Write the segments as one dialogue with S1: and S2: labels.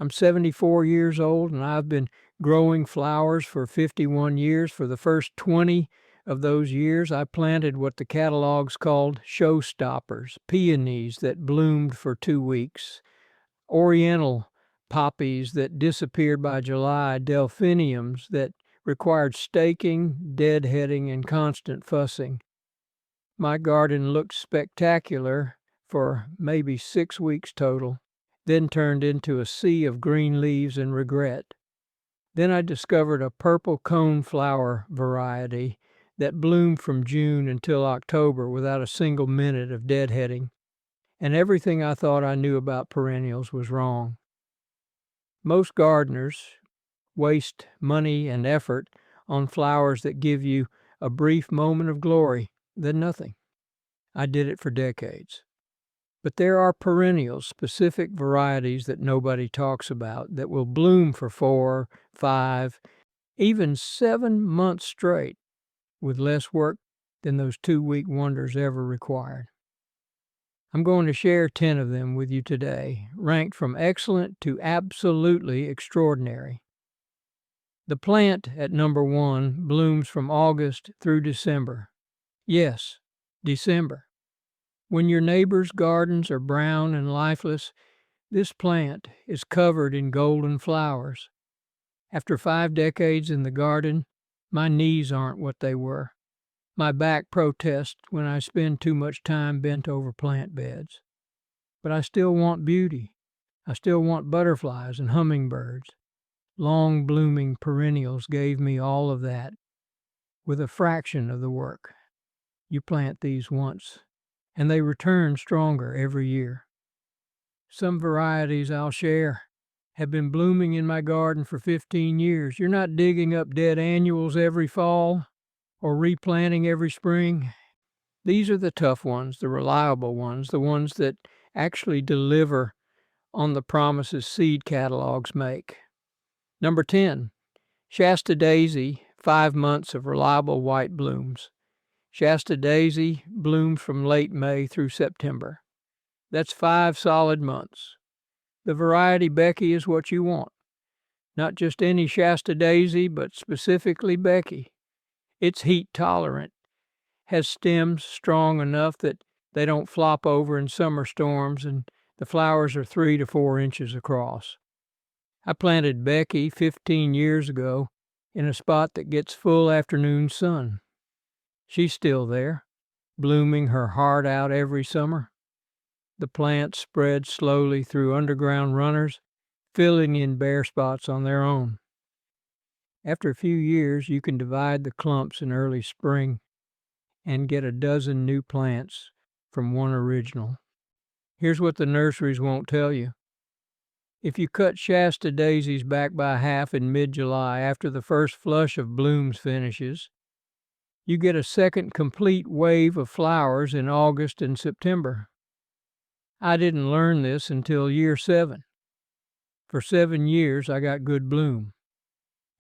S1: I'm 74 years old, and I've been growing flowers for 51 years. For the first 20 of those years, I planted what the catalogs called showstoppers, peonies that bloomed for 2 weeks, oriental poppies that disappeared by July, delphiniums that required staking, deadheading, and constant fussing. My garden looked spectacular for maybe 6 weeks total, then turned into a sea of green leaves and regret. Then I discovered a purple coneflower variety that bloomed from June until October without a single minute of deadheading, and everything I thought I knew about perennials was wrong. Most gardeners waste money and effort on flowers that give you a brief moment of glory, then nothing. I did it for decades. But there are perennials, specific varieties that nobody talks about, that will bloom for 4, 5, even 7 months straight with less work than those 2-week wonders ever required. I'm going to share 10 of them with you today, ranked from excellent to absolutely extraordinary. The plant at number 1 blooms from August through December. Yes, December. When your neighbors' gardens are brown and lifeless, this plant is covered in golden flowers. After 5 decades in the garden, my knees aren't what they were. My back protests when I spend too much time bent over plant beds. But I still want beauty. I still want butterflies and hummingbirds. Long blooming perennials gave me all of that, with a fraction of the work. You plant these once, and they return stronger every year. Some varieties I'll share have been blooming in my garden for 15 years. You're not digging up dead annuals every fall or replanting every spring. These are the tough ones, the reliable ones, the ones that actually deliver on the promises seed catalogs make. Number 10, Shasta daisy, 5 months of reliable white blooms. Shasta daisy blooms from late May through September. That's 5 solid months. The variety Becky is what you want. Not just any Shasta daisy, but specifically Becky. It's heat tolerant, has stems strong enough that they don't flop over in summer storms, and the flowers are 3 to 4 inches across. I planted Becky 15 years ago in a spot that gets full afternoon sun. She's still there, blooming her heart out every summer. The plant spreads slowly through underground runners, filling in bare spots on their own. After a few years, you can divide the clumps in early spring and get a dozen new plants from one original. Here's what the nurseries won't tell you. If you cut Shasta daisies back by half in mid-July after the first flush of blooms finishes, you get a second complete wave of flowers in August and September. I didn't learn this until year 7. For 7 years, I got good bloom.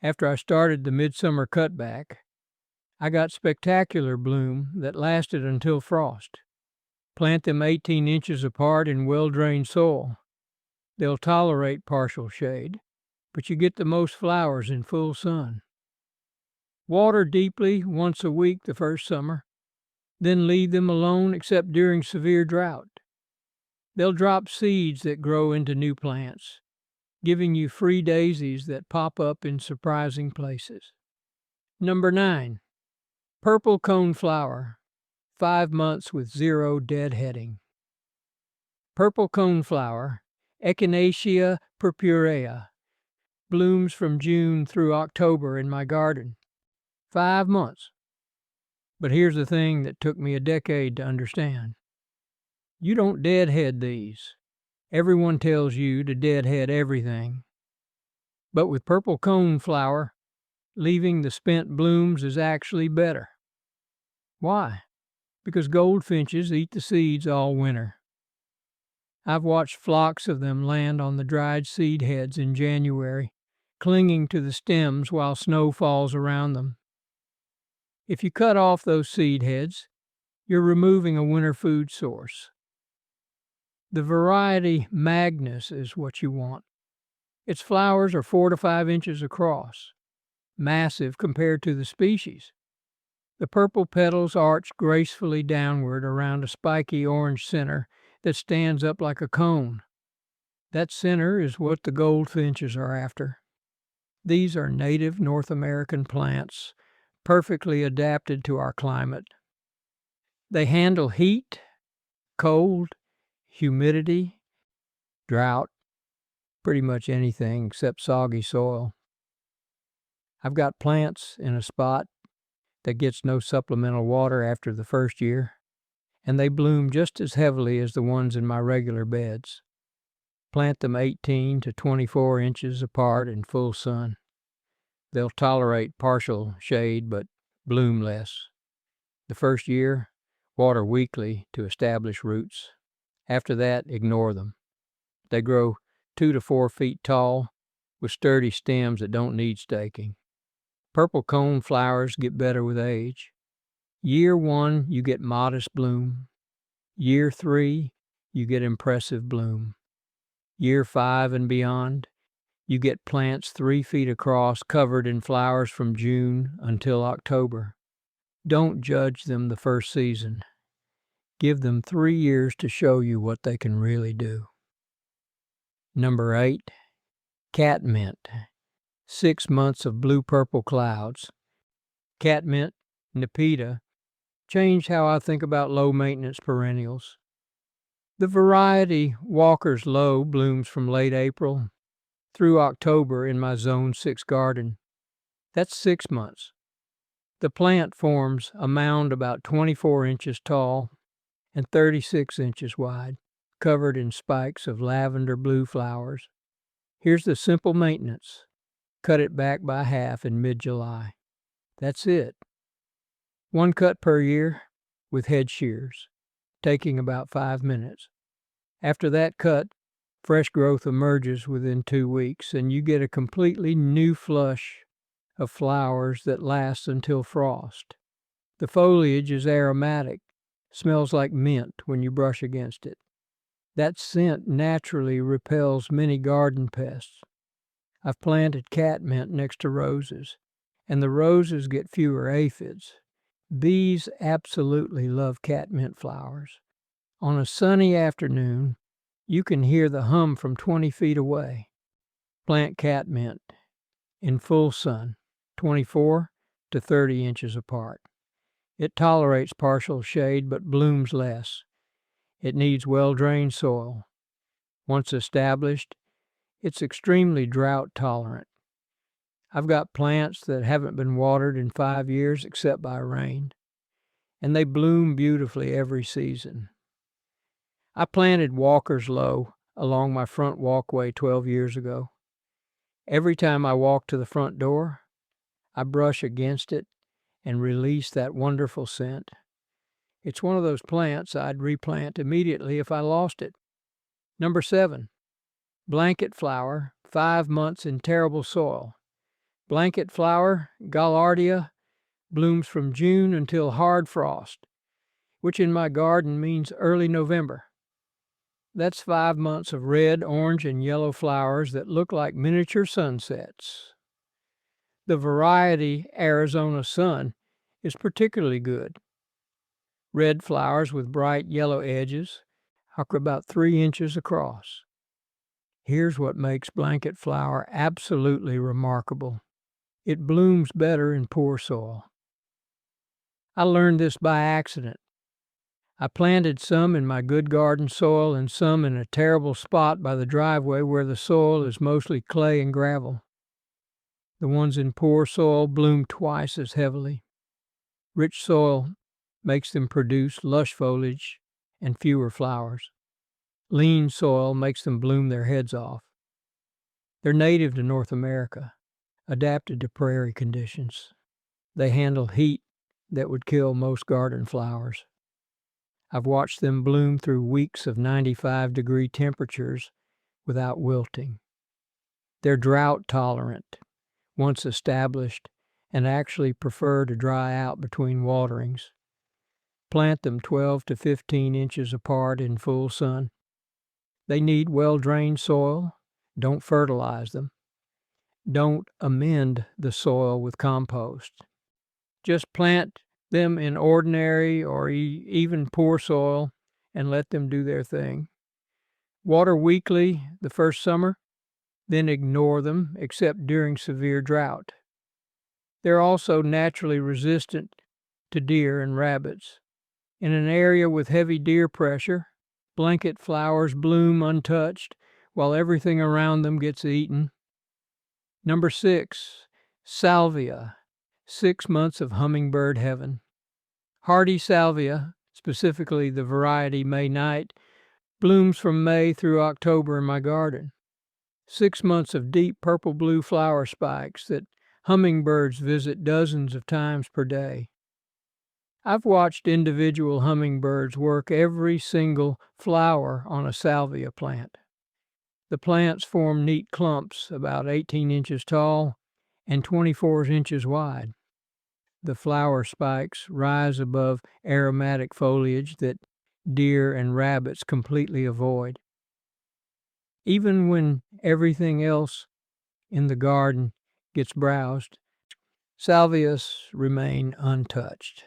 S1: After I started the midsummer cutback, I got spectacular bloom that lasted until frost. Plant them 18 inches apart in well-drained soil. They'll tolerate partial shade, but you get the most flowers in full sun. Water deeply once a week the first summer, then leave them alone except during severe drought. They'll drop seeds that grow into new plants, giving you free daisies that pop up in surprising places. Number 9, purple coneflower, 5 months with 0 deadheading. Purple coneflower, Echinacea purpurea, blooms from June through October in my garden. 5 months. But here's the thing that took me a decade to understand. You don't deadhead these. Everyone tells you to deadhead everything. But with purple coneflower, leaving the spent blooms is actually better. Why? Because goldfinches eat the seeds all winter. I've watched flocks of them land on the dried seed heads in January, clinging to the stems while snow falls around them. If you cut off those seed heads, you're removing a winter food source. The variety Magnus is what you want. Its flowers are 4 to 5 inches across, massive compared to the species. The purple petals arch gracefully downward around a spiky orange center that stands up like a cone. That center is what the goldfinches are after. These are native North American plants, perfectly adapted to our climate. They handle heat, cold, humidity, drought, pretty much anything except soggy soil. I've got plants in a spot that gets no supplemental water after the first year, and they bloom just as heavily as the ones in my regular beds. Plant them 18 to 24 inches apart in full sun. They'll tolerate partial shade but bloom less. The first year, water weekly to establish roots. After that, ignore them. They grow 2 to 4 feet tall with sturdy stems that don't need staking. Purple cone flowers get better with age. Year 1, you get modest bloom. Year 3, you get impressive bloom. Year 5 and beyond, you get plants 3 feet across covered in flowers from June until October. Don't judge them the first season. Give them 3 years to show you what they can really do. Number 8, Catmint. 6 months of blue-purple clouds. Catmint, Nepeta, changed how I think about low-maintenance perennials. The variety Walker's Low blooms from late April through October in my Zone 6 garden. That's 6 months. The plant forms a mound about 24 inches tall and 36 inches wide, covered in spikes of lavender blue flowers. Here's the simple maintenance. Cut it back by half in mid-July. That's it. 1 cut per year with head shears, taking about 5 minutes. After that cut, fresh growth emerges within 2 weeks, and you get a completely new flush of flowers that lasts until frost. The foliage is aromatic, smells like mint when you brush against it. That scent naturally repels many garden pests. I've planted catmint next to roses, and the roses get fewer aphids. Bees absolutely love catmint flowers. On a sunny afternoon, you can hear the hum from 20 feet away. Plant catmint in full sun, 24 to 30 inches apart. It tolerates partial shade but blooms less. It needs well-drained soil. Once established, it's extremely drought tolerant. I've got plants that haven't been watered in 5 years except by rain, and they bloom beautifully every season. I planted Walker's Low along my front walkway 12 years ago. Every time I walk to the front door, I brush against it and release that wonderful scent. It's one of those plants I'd replant immediately if I lost it. Number 7, blanket flower, 5 months in terrible soil. Blanket flower, Gaillardia, blooms from June until hard frost, which in my garden means early November. That's 5 months of red, orange, and yellow flowers that look like miniature sunsets. The variety Arizona Sun is particularly good. Red flowers with bright yellow edges are about 3 inches across. Here's what makes blanket flower absolutely remarkable. It blooms better in poor soil. I learned this by accident. I planted some in my good garden soil and some in a terrible spot by the driveway where the soil is mostly clay and gravel. The ones in poor soil bloom twice as heavily. Rich soil makes them produce lush foliage and fewer flowers. Lean soil makes them bloom their heads off. They're native to North America, adapted to prairie conditions. They handle heat that would kill most garden flowers. I've watched them bloom through weeks of 95-degree temperatures without wilting. They're drought tolerant, once established, and actually prefer to dry out between waterings. Plant them 12 to 15 inches apart in full sun. They need well-drained soil Don't fertilize them. Don't amend the soil with compost. Just plant them in ordinary or even poor soil and let them do their thing. Water weekly the first summer, then ignore them except during severe drought. They're also naturally resistant to deer and rabbits. In an area with heavy deer pressure, blanket flowers bloom untouched while everything around them gets eaten. Number 6, Salvia, 6 months of hummingbird heaven. Hardy salvia, specifically the variety May Night, blooms from May through October in my garden. 6 months of deep purple-blue flower spikes that hummingbirds visit dozens of times per day. I've watched individual hummingbirds work every single flower on a salvia plant. The plants form neat clumps about 18 inches tall and 24 inches wide. The flower spikes rise above aromatic foliage that deer and rabbits completely avoid. Even when everything else in the garden gets browsed, salvias remain untouched.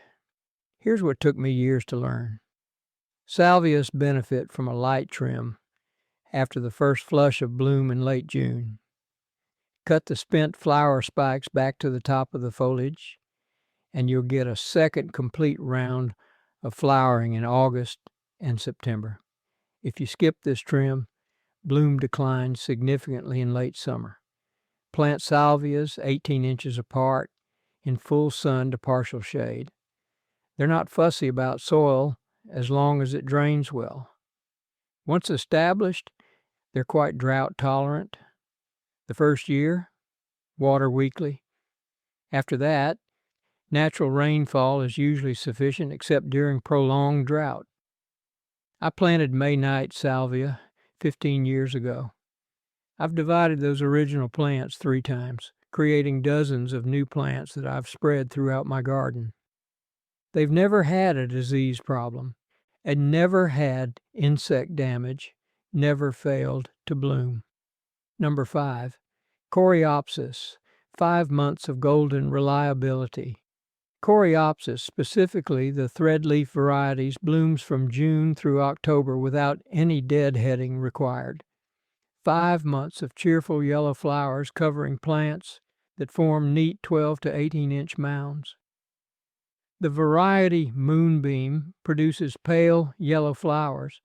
S1: Here's what took me years to learn. Salvias benefit from a light trim after the first flush of bloom in late June. Cut the spent flower spikes back to the top of the foliage, and you'll get a second complete round of flowering in August and September. If you skip this trim, bloom declines significantly in late summer. Plant salvias 18 inches apart in full sun to partial shade. They're not fussy about soil as long as it drains well. Once established, they're quite drought tolerant. The first year, water weekly. After that, natural rainfall is usually sufficient except during prolonged drought. I planted May Night salvia 15 years ago. I've divided those original plants 3 times, creating dozens of new plants that I've spread throughout my garden. They've never had a disease problem and never had insect damage, never failed to bloom. Number 5, Coreopsis, 5 months of golden reliability. Coreopsis, specifically the threadleaf varieties, blooms from June through October without any deadheading required. 5 months of cheerful yellow flowers covering plants that form neat 12 to 18-inch mounds. The variety Moonbeam produces pale yellow flowers.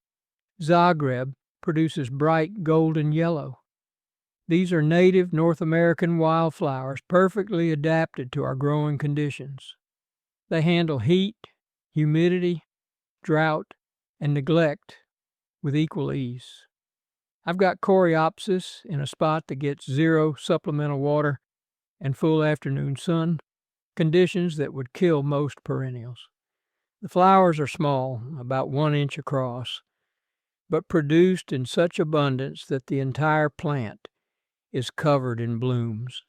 S1: Zagreb produces bright golden yellow. These are native North American wildflowers perfectly adapted to our growing conditions. They handle heat, humidity, drought, and neglect with equal ease. I've got Coreopsis in a spot that gets 0 supplemental water and full afternoon sun, conditions that would kill most perennials. The flowers are small, about 1 inch across, but produced in such abundance that the entire plant is covered in blooms.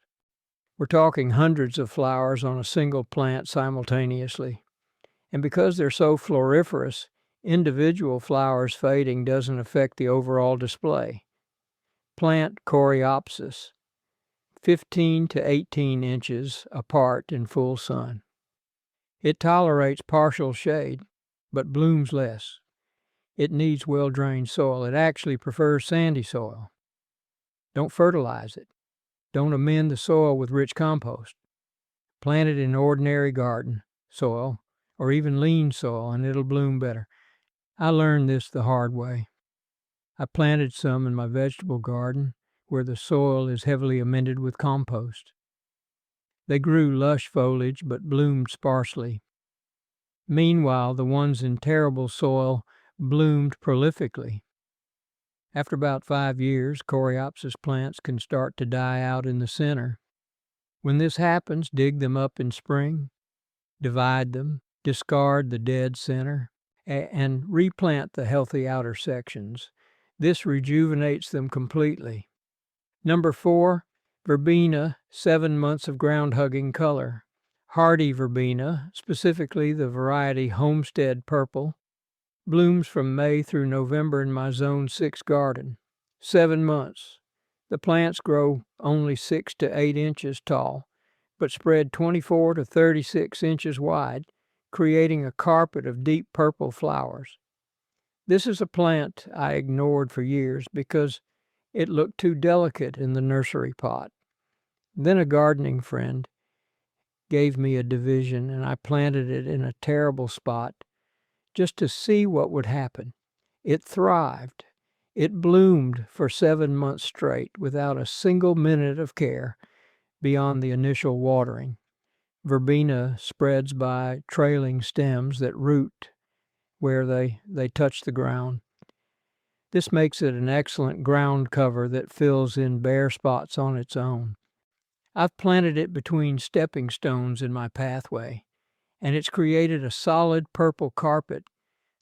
S1: We're talking hundreds of flowers on a single plant simultaneously. And because they're so floriferous, individual flowers fading doesn't affect the overall display. Plant Coreopsis, 15 to 18 inches apart in full sun. It tolerates partial shade, but blooms less. It needs well-drained soil. It actually prefers sandy soil. Don't fertilize it. Don't amend the soil with rich compost. Plant it in ordinary garden soil or even lean soil and it'll bloom better. I learned this the hard way. I planted some in my vegetable garden where the soil is heavily amended with compost. They grew lush foliage but bloomed sparsely. Meanwhile, the ones in terrible soil bloomed prolifically. After about 5 years, Coreopsis plants can start to die out in the center. When this happens, dig them up in spring, divide them, discard the dead center, and replant the healthy outer sections. This rejuvenates them completely. Number 4, Verbena, 7 months of ground-hugging color. Hardy Verbena, specifically the variety Homestead Purple, blooms from May through November in my Zone 6 garden. 7 months. The plants grow only 6 to 8 inches tall, but spread 24 to 36 inches wide, creating a carpet of deep purple flowers. This is a plant I ignored for years because it looked too delicate in the nursery pot. Then a gardening friend gave me a division, and I planted it in a terrible spot just to see what would happen. It thrived. It bloomed for 7 months straight without a single minute of care beyond the initial watering. Verbena spreads by trailing stems that root where they touch the ground. This makes it an excellent ground cover that fills in bare spots on its own. I've planted it between stepping stones in my pathway, and it's created a solid purple carpet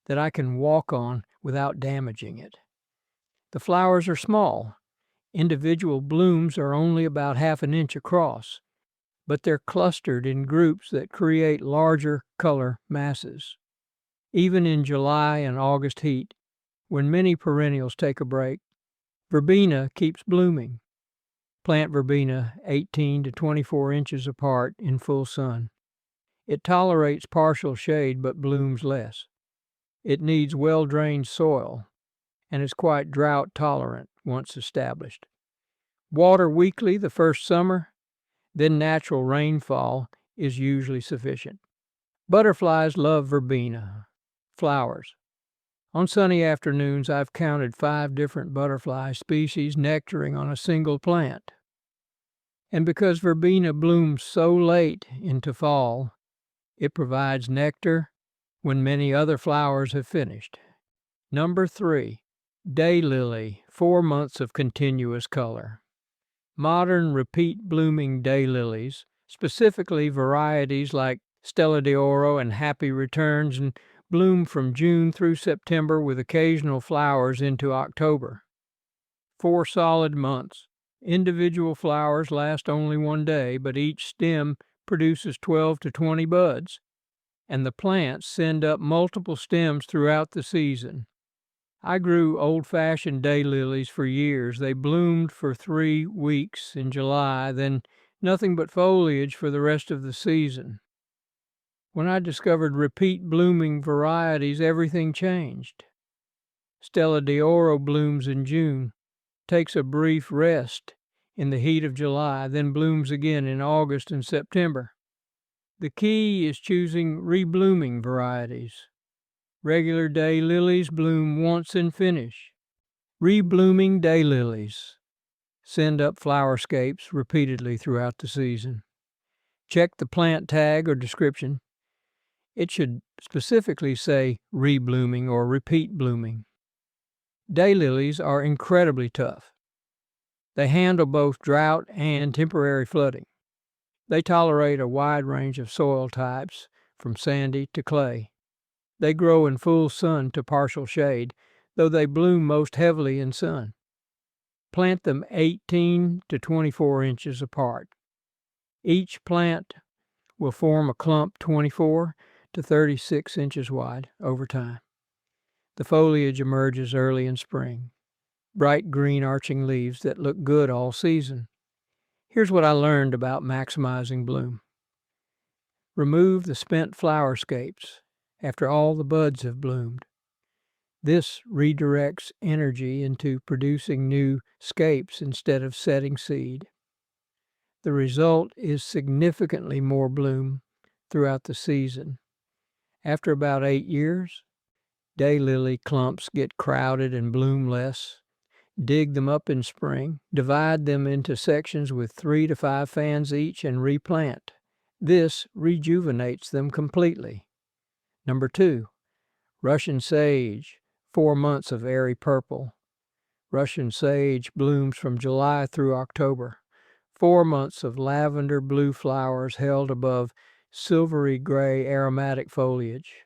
S1: that I can walk on without damaging it. The flowers are small. Individual blooms are only about half an inch across, but they're clustered in groups that create larger color masses. Even in July and August heat, when many perennials take a break, verbena keeps blooming. Plant verbena 18 to 24 inches apart in full sun. It tolerates partial shade but blooms less. It needs well-drained soil and is quite drought tolerant once established. Water weekly the first summer, then natural rainfall is usually sufficient. Butterflies love verbena. Flowers. On sunny afternoons, I've counted 5 different butterfly species nectaring on a single plant. And because verbena blooms so late into fall, it provides nectar when many other flowers have finished. Number 3, daylily, 4 months of continuous color. Modern repeat-blooming daylilies, specifically varieties like Stella d'Oro and Happy Returns, and bloom from June through September with occasional flowers into October. 4 solid months. Individual flowers last only 1 day, but each stem produces 12 to 20 buds, and the plants send up multiple stems throughout the season. I grew old-fashioned daylilies for years. They bloomed for 3 weeks in July, then nothing but foliage for the rest of the season. When I discovered repeat-blooming varieties, everything changed. Stella d'Oro blooms in June, takes a brief rest in the heat of July, then blooms again in August and September. The key is choosing reblooming varieties. Regular daylilies bloom once and finish. Reblooming daylilies send up flowerscapes repeatedly throughout the season. Check the plant tag or description. It should specifically say reblooming or repeat blooming. Daylilies are incredibly tough. They handle both drought and temporary flooding. They tolerate a wide range of soil types, from sandy to clay. They grow in full sun to partial shade, though they bloom most heavily in sun. Plant them 18 to 24 inches apart. Each plant will form a clump 24 to 36 inches wide over time. The foliage emerges early in spring. Bright green arching leaves that look good all season. Here's what I learned about maximizing bloom. Remove the spent flowerscapes after all the buds have bloomed. This redirects energy into producing new scapes instead of setting seed. The result is significantly more bloom throughout the season. After about 8 years, daylily clumps get crowded and bloom less. Dig them up in spring, divide them into sections with 3 to 5 fans each, and replant. This rejuvenates them completely. Number 2, Russian sage, 4 months of airy purple. Russian sage blooms from July through October. 4 months of lavender blue flowers held above silvery gray aromatic foliage.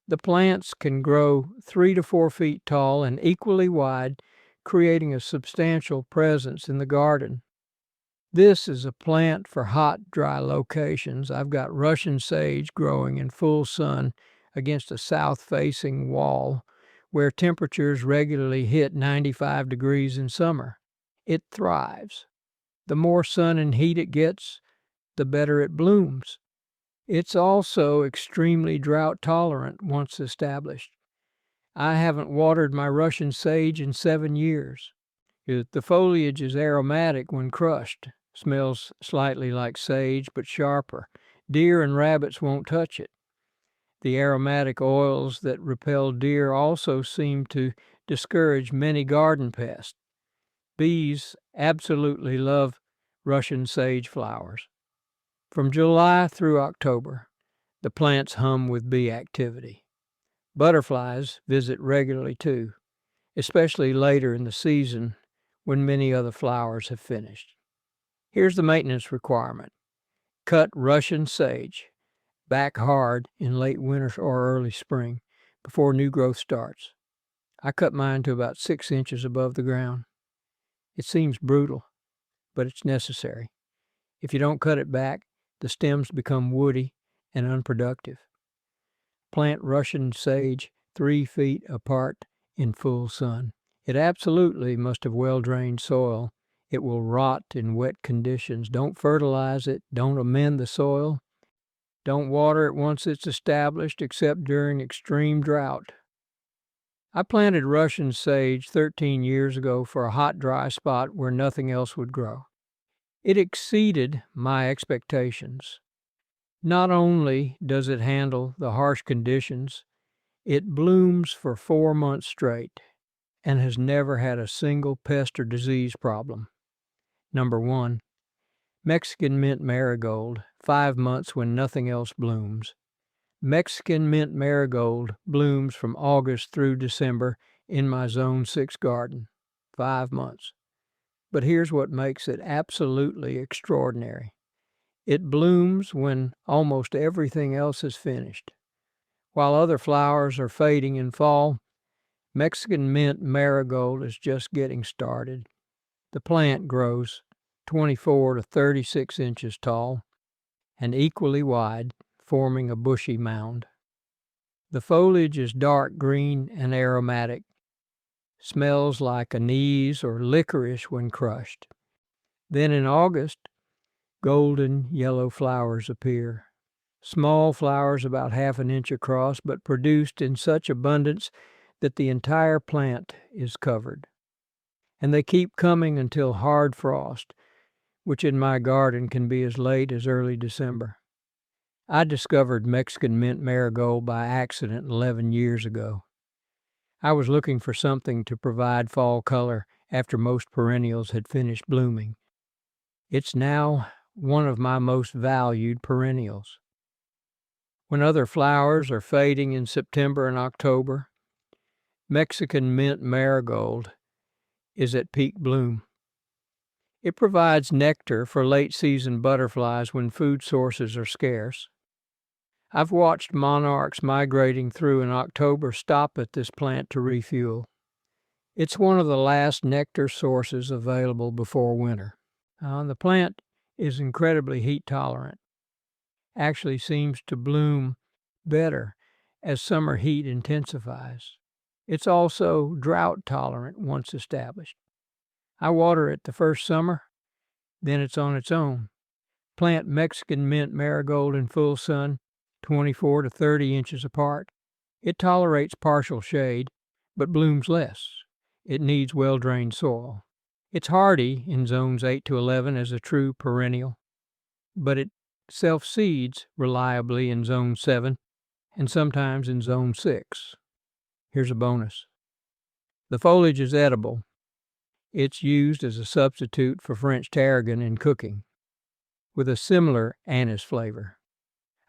S1: The plants can grow 3 to 4 feet tall and equally wide, creating a substantial presence in the garden. This is a plant for hot, dry locations. I've got Russian sage growing in full sun against a south-facing wall where temperatures regularly hit 95 degrees in summer. it thrives. The more sun and heat it gets, the better it blooms. It's also extremely drought tolerant once established. I haven't watered my Russian sage in 7 years. The foliage is aromatic when crushed, smells slightly like sage but sharper. Deer and rabbits won't touch it. The aromatic oils that repel deer also seem to discourage many garden pests. Bees absolutely love Russian sage flowers. From July through October, the plants hum with bee activity. Butterflies visit regularly too, especially later in the season when many other flowers have finished. Here's the maintenance requirement. Cut Russian sage back hard in late winter or early spring before new growth starts. I cut mine to about 6 inches above the ground. It seems brutal, but it's necessary. If you don't cut it back, the stems become woody and unproductive. Plant Russian sage 3 feet apart in full sun. It absolutely must have well-drained soil. It will rot in wet conditions. Don't fertilize it. Don't amend the soil. Don't water it once it's established, except during extreme drought. I planted Russian sage 13 years ago for a hot, dry spot where nothing else would grow. It exceeded my expectations. Not only does it handle the harsh conditions, it blooms for 4 months straight and has never had a single pest or disease problem. Number 1, Mexican mint marigold, 5 months when nothing else blooms. Mexican mint marigold blooms from August through December in my Zone 6 garden, 5 months. But here's what makes it absolutely extraordinary. It blooms when almost everything else is finished. While other flowers are fading in fall, Mexican mint marigold is just getting started. The plant grows 24 to 36 inches tall and equally wide, forming a bushy mound. The foliage is dark green and aromatic, smells like anise or licorice when crushed. Then in August, golden yellow flowers appear. Small flowers about 1/2 inch across, but produced in such abundance that the entire plant is covered. And they keep coming until hard frost, which in my garden can be as late as early December. I discovered Mexican mint marigold by accident 11 years ago. I was looking for something to provide fall color after most perennials had finished blooming. It's now one of my most valued perennials. When other flowers are fading in September and October, Mexican mint marigold is at peak bloom. It provides nectar for late-season butterflies when food sources are scarce. I've watched monarchs migrating through in October stop at this plant to refuel. It's one of the last nectar sources available before winter. The plant is incredibly heat tolerant. Actually seems to bloom better as summer heat intensifies. It's also drought tolerant once established. I water it the first summer, then it's on its own. Plant Mexican mint marigold in full sun, 24 to 30 inches apart. It tolerates partial shade, but blooms less. It needs well-drained soil. It's hardy in zones 8 to 11 as a true perennial, but it self-seeds reliably in zone 7 and sometimes in zone 6. Here's a bonus. The foliage is edible. It's used as a substitute for French tarragon in cooking, with a similar anise flavor.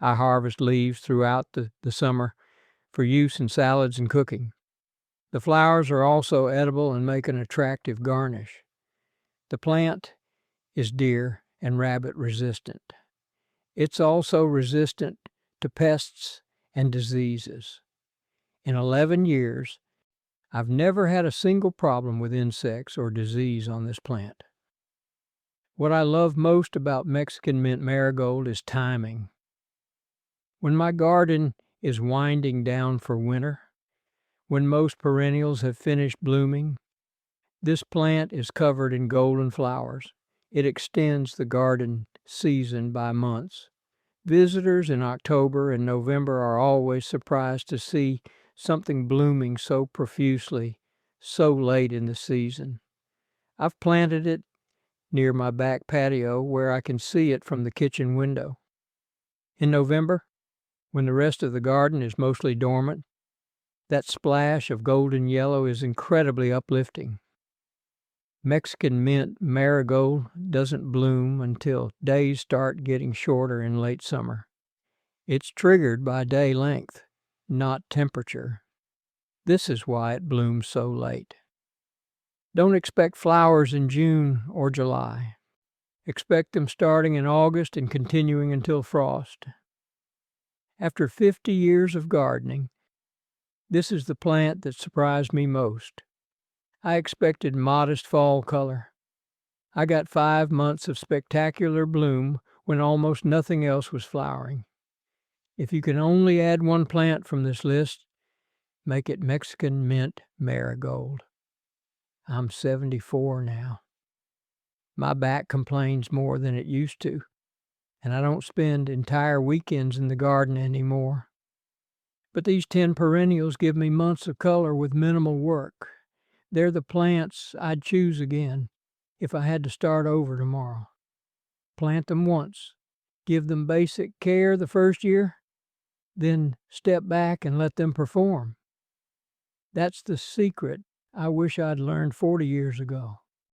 S1: I harvest leaves throughout the summer for use in salads and cooking. The flowers are also edible and make an attractive garnish. The plant is deer and rabbit resistant. It's also resistant to pests and diseases. In 11 years, I've never had a single problem with insects or disease on this plant. What I love most about Mexican mint marigold is timing. When my garden is winding down for winter, when most perennials have finished blooming, This plant is covered in golden flowers. It extends the garden season by months. Visitors in October and November are always surprised to see something blooming so profusely, so late in the season. I've planted it near my back patio where I can see it from the kitchen window. In November, when the rest of the garden is mostly dormant, that splash of golden yellow is incredibly uplifting. Mexican mint marigold doesn't bloom until days start getting shorter in late summer. It's triggered by day length, not temperature. This is why it blooms so late. Don't expect flowers in June or July. Expect them starting in August and continuing until frost. After 50 years of gardening, this is the plant that surprised me most. I expected modest fall color. I got 5 months of spectacular bloom when almost nothing else was flowering. If you can only add one plant from this list, make it Mexican mint marigold. I'm 74 now. My back complains more than it used to, and I don't spend entire weekends in the garden anymore. But these 10 perennials give me months of color with minimal work. They're the plants I'd choose again if I had to start over tomorrow. Plant them once, give them basic care the first year, then step back and let them perform. That's the secret I wish I'd learned 40 years ago.